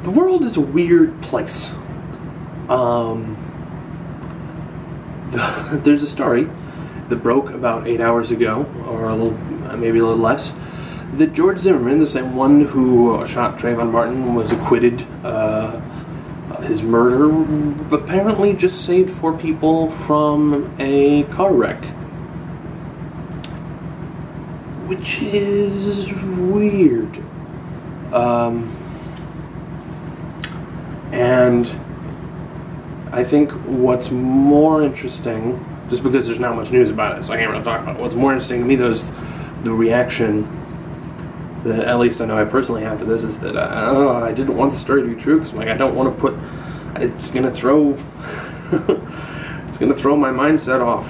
The world is a weird place. There's a story that broke about 8 hours ago, or a little, maybe a little less, that George Zimmerman, the same one who shot Trayvon Martin, was acquitted of his murder, apparently just saved 4 people from a car wreck. Which is weird. And I think what's more interesting, just because there's not much news about it, so I can't really talk about it, what's more interesting to me, though, is the reaction that at least I know I personally have to this, is that I didn't want the story to be true, because I don't want to put, it's going to throw, it's going to throw my mindset off,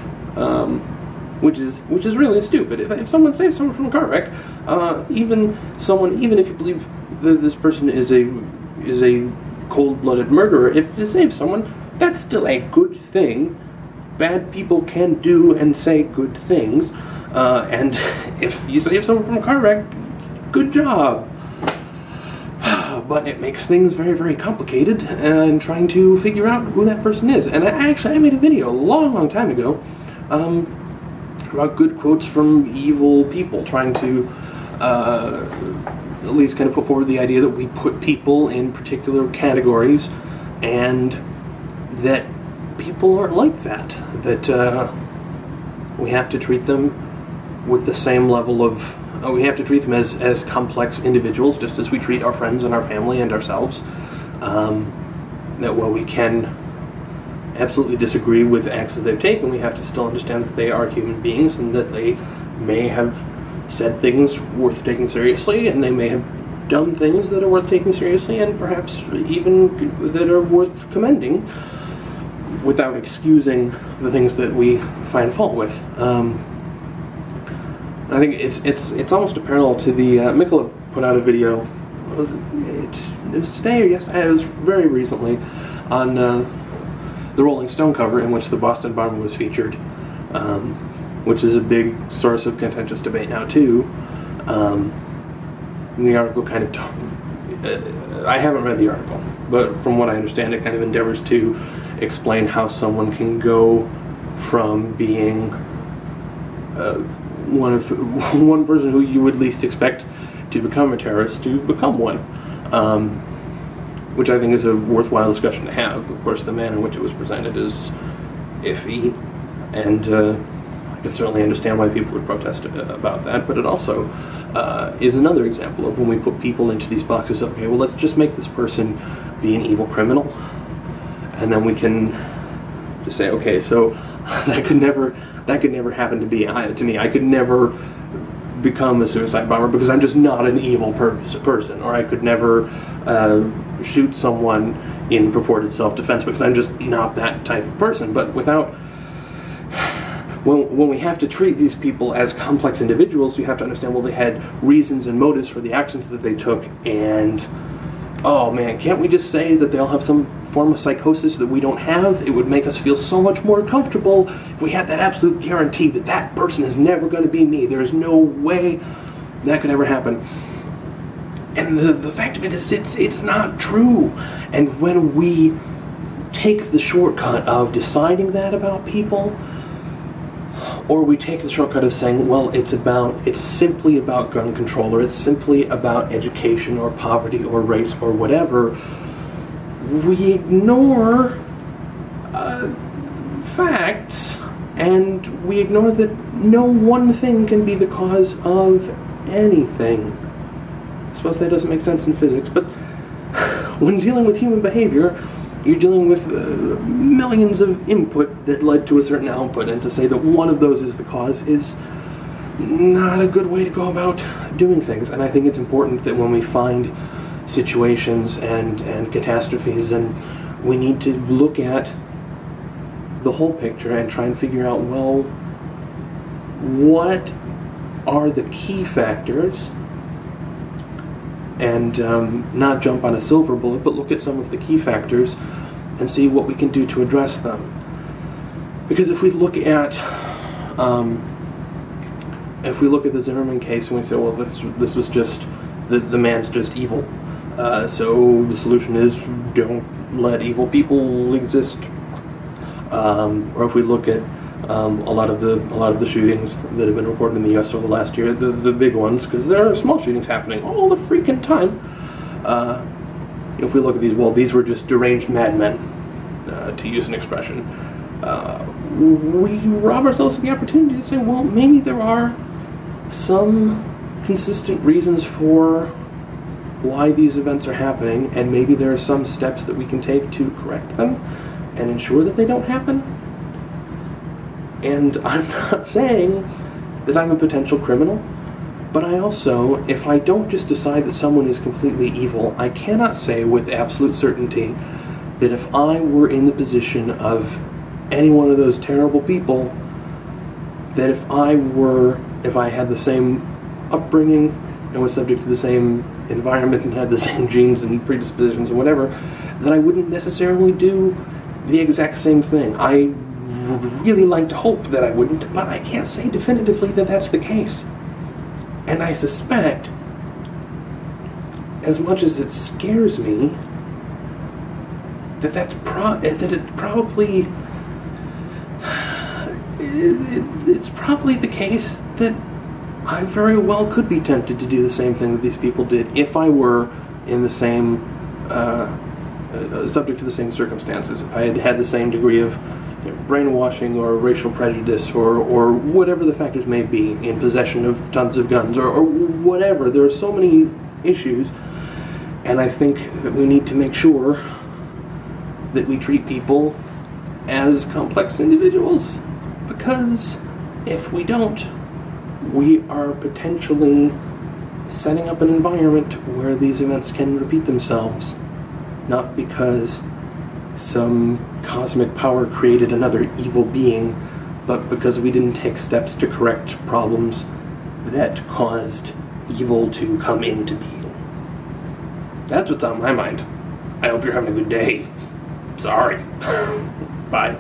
which is really stupid. If someone saves someone from a car wreck, even if you believe that this person is a cold-blooded murderer, if you save someone, that's still a good thing. Bad people can do and say good things, and if you save someone from a car wreck, good job. But it makes things very, very complicated in trying to figure out who that person is. And I made a video a long, long time ago about good quotes from evil people, trying to at least kind of put forward the idea that we put people in particular categories, and that people aren't like that. That we have to treat them with the same level of... we have to treat them as complex individuals, just as we treat our friends and our family and ourselves. That while we can absolutely disagree with acts that they've taken, we have to still understand that they are human beings, and that they may have said things worth taking seriously, and they may have done things that are worth taking seriously, and perhaps even that are worth commending, without excusing the things that we find fault with. I think it's almost a parallel to the Mikula put out a video. It was today or yesterday? It was very recently on the Rolling Stone cover, in which the Boston Bomber was featured, which is a big source of contentious debate now too. The article kind of I haven't read the article, but from what I understand, it kind of endeavors to explain how someone can go from being one person who you would least expect to become a terrorist to become one, which I think is a worthwhile discussion to have. Of course, the manner in which it was presented is iffy, and I can certainly understand why people would protest about that, but it also is another example of when we put people into these boxes of, okay, well, let's just make this person be an evil criminal, and then we can just say, okay, so that could never happen to me. I could never become a suicide bomber because I'm just not an evil person, or I could never shoot someone in purported self-defense because I'm just not that type of person. But when we have to treat these people as complex individuals, you have to understand, well, they had reasons and motives for the actions that they took, and oh man, can't we just say that they all have some form of psychosis that we don't have? It would make us feel so much more comfortable if we had that absolute guarantee that that person is never going to be me. There is no way that could ever happen. And the fact of it is, it's not true. And when we take the shortcut of deciding that about people, or we take the shortcut of saying, well, it's simply about gun control, or it's simply about education or poverty or race or whatever, we ignore facts, and we ignore that no one thing can be the cause of anything. I suppose that doesn't make sense in physics, but when dealing with human behavior, you're dealing with millions of input that led to a certain output, and to say that one of those is the cause is not a good way to go about doing things. And I think it's important that when we find situations and catastrophes, and we need to look at the whole picture and try and figure out, well, what are the key factors, and not jump on a silver bullet, but look at some of the key factors and see what we can do to address them. Because if we look at the Zimmerman case and we say, well, this was just, the man's just evil, So the solution is don't let evil people exist. Or if we look at a lot of the shootings that have been reported in the U.S. over the last year, the big ones, because there are small shootings happening all the freaking time. If we look at these, well, these were just deranged madmen, to use an expression. We rob ourselves of the opportunity to say, well, maybe there are some consistent reasons for why these events are happening, and maybe there are some steps that we can take to correct them and ensure that they don't happen. And I'm not saying that I'm a potential criminal, but I also, if I don't just decide that someone is completely evil, I cannot say with absolute certainty that if I were in the position of any one of those terrible people, that if I had the same upbringing and was subject to the same environment and had the same genes and predispositions and whatever, that I wouldn't necessarily do the exact same thing. I would really like to hope that I wouldn't, but I can't say definitively that that's the case. And I suspect, as much as it scares me, that it's probably the case that I very well could be tempted to do the same thing that these people did if I were in the same, subject to the same circumstances. If I had had the same degree of brainwashing or racial prejudice or whatever the factors may be, in possession of tons of guns or whatever. There are so many issues, and I think that we need to make sure that we treat people as complex individuals, because if we don't, we are potentially setting up an environment where these events can repeat themselves, not because some cosmic power created another evil being, but because we didn't take steps to correct problems that caused evil to come into being. That's what's on my mind. I hope you're having a good day. Sorry. Bye.